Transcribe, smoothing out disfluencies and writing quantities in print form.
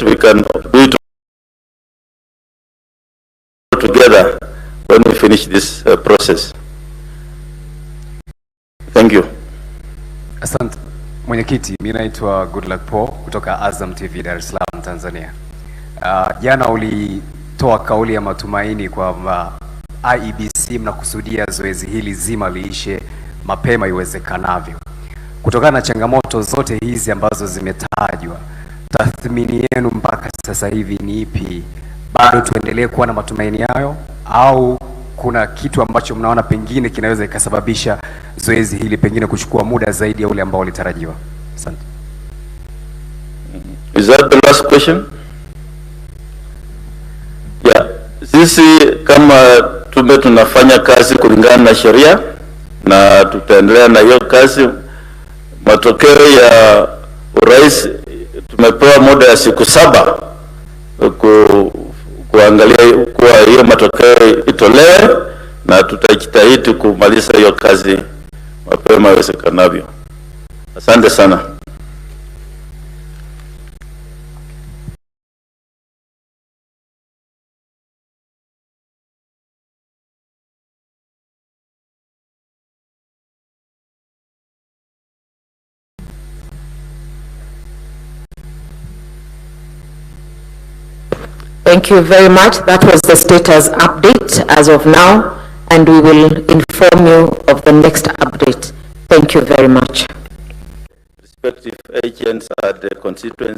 we can do it together when we finish this process. Thank you. Asante mwenyekiti, mimi naitwa Goodluck Paul kutoka Azam TV Dar es Salaam Tanzania. Jana ulitoa kauli ya matumaini kwamba IEBC mnakusudia zoezi hili zima liishe mapema iwezekanavyo. Kutokana na changamoto zote hizi ambazo zimetajwa, tathmini yenu mpaka sasa hivi ni ipi? Bado tuendelee kuwa na matumaini hayo au kuna kitu ambacho mnaona pengine kinaweza ikasababisha zoezi hili pengine kuchukua muda zaidi ya ule ambao ulitarajiwa? Asante. Is that the last question? Yeah. Sisi kama tume tunafanya kazi kulingana na sheria na tutaendelea na hiyo kazi. Matokeo ya urais tumepewa muda ya siku 7 kuangalia kuwa hiyo matokeo itolewe, na tutajitahidi kumaliza hiyo kazi mapema iwezekanavyo. Asante sana. Thank you very much. That was the status update as of now, and we will inform you of the next update. Thank you very much. Respective agents at the constituency